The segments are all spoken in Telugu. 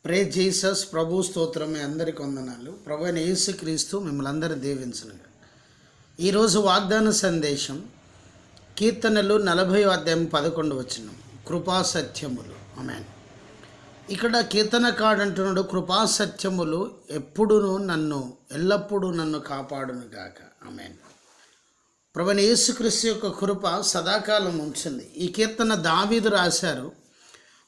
Praise Jesus. ప్రభు స్తోత్రం. మీ అందరికి వందనాలు. ప్రభు అయిన యేసుక్రీస్తు మిమ్మల్ని అందరూ దీవించును. ఈరోజు వాగ్దాన సందేశం కీర్తనలు 40వ అధ్యాయం 11వ వచనం, కృపా సత్యములు. ఆమేన్. ఇక్కడ కీర్తనకాడు అంటున్నాడు, కృపా సత్యములు ఎల్లప్పుడూ నన్ను కాపాడును గాక. ఆమేన్. ప్రభు అయిన యేసుక్రీస్తు యొక్క కృప సదాకాలం ఉంచింది. ఈ కీర్తన దావీదు రాశారు.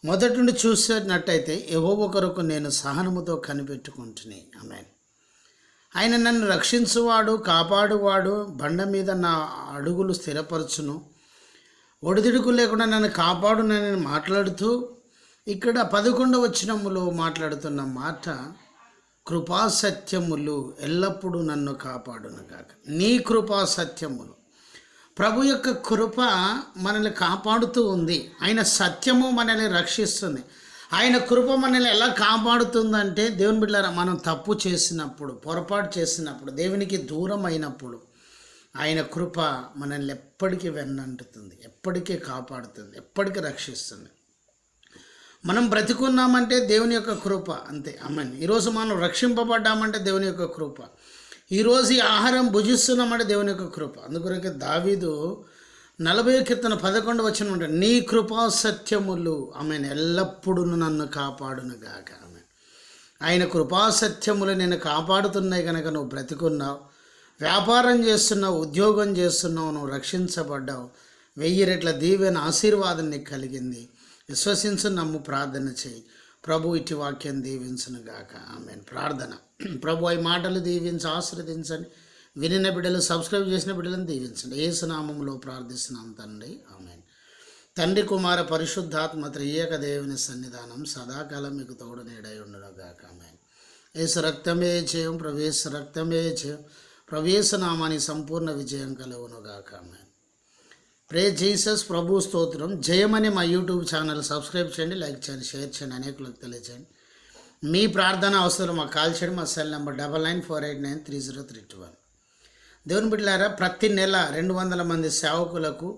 మొదటి నుండి చూసినట్టయితే, యెహోవా కొరకు నేను సహనముతో కనిపెట్టుకుంటుని. ఆమేన్. ఆయన నన్ను రక్షించువాడు, కాపాడువాడు, బండ మీద నా అడుగులు స్థిరపరచును, ఒడిదుడుకు లేకుండా నన్ను కాపాడునని మాట్లాడుతూ ఇక్కడ 11వ వచనములో మాట్లాడుతున్న మాట, కృపా సత్యములు ఎల్లప్పుడూ నన్ను కాపాడును గాక. నీ కృపా సత్యములు, ప్రభు యొక్క కృప మనల్ని కాపాడుతూ ఉంది. ఆయన సత్యము మనల్ని రక్షిస్తుంది. ఆయన కృప మనల్ని ఎలా కాపాడుతుందంటే, దేవుని బిడ్డలారా, మనం తప్పు చేసినప్పుడు, పొరపాటు చేసినప్పుడు, దేవునికి దూరం అయినప్పుడు ఆయన కృప మనల్ని ఎప్పటికీ వెన్నంటుతుంది, ఎప్పటికీ కాపాడుతుంది, ఎప్పటికీ రక్షిస్తుంది. మనం బ్రతికున్నామంటే దేవుని యొక్క కృప, అంతే. ఆమేన్. ఈరోజు మనం రక్షింపబడ్డామంటే దేవుని యొక్క కృప. ఈరోజు ఈ ఆహారం భుజిస్తున్నామంటే దేవుని యొక్క కృప. అందుకొరకే దావీదు 40వ కీర్తన 11వ వచనం అంటే, నీ కృపా సత్యములు ఆమెను ఎల్లప్పుడూ నన్ను కాపాడును గాక. ఆమె ఆయన కృపా సత్యములు నేను కాపాడుతున్నాయి కనుక నువ్వు బ్రతికున్నావు, వ్యాపారం చేస్తున్నావు, ఉద్యోగం చేస్తున్నావు, నువ్వు రక్షించబడ్డావు. 1000 రెట్ల దీవెన ఆశీర్వాదం నీకు కలిగింది. విశ్వసించు, నమ్ము, ప్రార్థన చేయి. ప్రభు ఇటు వాక్యం దీవించును గాక. ఆమేన్. ప్రార్థన. ప్రభు ఈ మాటలు దీవించి ఆశీర్వదించండి. వినిన బిడ్డలు, సబ్స్క్రైబ్ చేసిన బిడ్డలను దీవించండి. యేసు నామములో ప్రార్థిస్తున్నాం తండ్రి. ఆమేన్. తండ్రి, కుమార, పరిశుద్ధాత్మ త్రియేక దేవుని సన్నిధానం సదాకాలం మీకు తోడు నీడై ఉండును గాక. ఆమేన్. యేసు రక్తమే జయం, ప్రవేశ రక్తమే జయం, ప్రవేశ నామాని సంపూర్ణ విజయం కలుగును గాక. ఆమేన్. Praise Jesus. ప్రభు స్తోత్రం. జయమని మా యూట్యూబ్ ఛానల్ సబ్స్క్రైబ్ చేయండి, లైక్ చేయండి, షేర్ చేయండి, అనేకులకు తెలియచేయండి. మీ ప్రార్థన అవసరం మాకు కాల్ చేయండి. మా సెల్ నెంబర్ 9948930321. దేవుని బిడ్డలారా, ప్రతి నెల 200 మంది సేవకులకు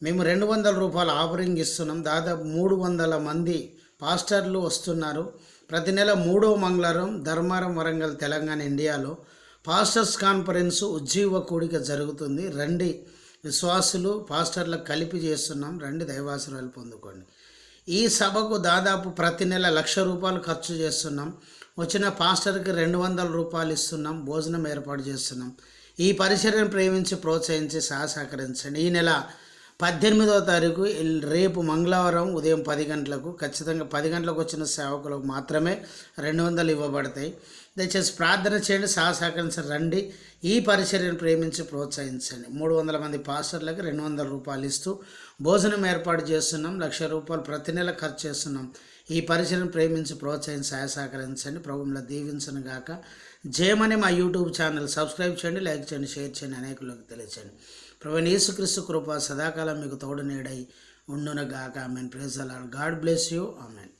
మేము 200 రూపాయలు ఆఫరింగ్ ఇస్తున్నాం. దాదాపు 300 మంది పాస్టర్లు వస్తున్నారు. ప్రతి నెల 3వ మంగళవారం ధర్మారం, వరంగల్, తెలంగాణ, ఇండియాలో పాస్టర్స్ కాన్ఫరెన్స్ ఉజ్జీవ కూడిక జరుగుతుంది. రండి, విశ్వాసులు పాస్టర్లకు కలిపి చేస్తున్నాం. రండి, దైవాశీర్వాదాలు పొందుకోండి. ఈ సభకు దాదాపు ప్రతి నెల 1,00,000 రూపాయలు ఖర్చు చేస్తున్నాం. వచ్చిన పాస్టర్కి 200 రూపాయలు ఇస్తున్నాం. భోజనం ఏర్పాటు చేస్తున్నాం. ఈ పరిచర్యను ప్రేమించి ప్రోత్సహించి సహకరించండి. ఈ నెల 18వ తారీఖు రేపు మంగళవారం ఉదయం 10 గంటలకు, ఖచ్చితంగా 10 గంటలకు వచ్చిన సేవకులకు మాత్రమే 200 ఇవ్వబడతాయి. దయచేసి ప్రార్థన చేయండి, సహకరించండి. రండి, ఈ పరిచర్యను ప్రేమించి ప్రోత్సహించండి. 300 మంది పాస్టర్లకు 200 రూపాయలు ఇస్తూ భోజనం ఏర్పాటు చేస్తున్నాం. 1,00,000 రూపాయలు ప్రతి నెల ఖర్చు చేస్తున్నాం. ఈ పరిచర్యను ప్రేమించి ప్రోత్సహించి సహకరించండి. ప్రభువులో దీవించను గాక. జయమని మా యూట్యూబ్ ఛానల్ సబ్స్క్రైబ్ చేయండి, లైక్ చేయండి, షేర్ చేయండి, అనేకులకు తెలియచేయండి. ప్రభువైన యేసుక్రీస్తు కృప సదాకాలం మీకు తోడు నీడై ఉండును గాక. Amen. Praise the Lord. God bless you. Amen.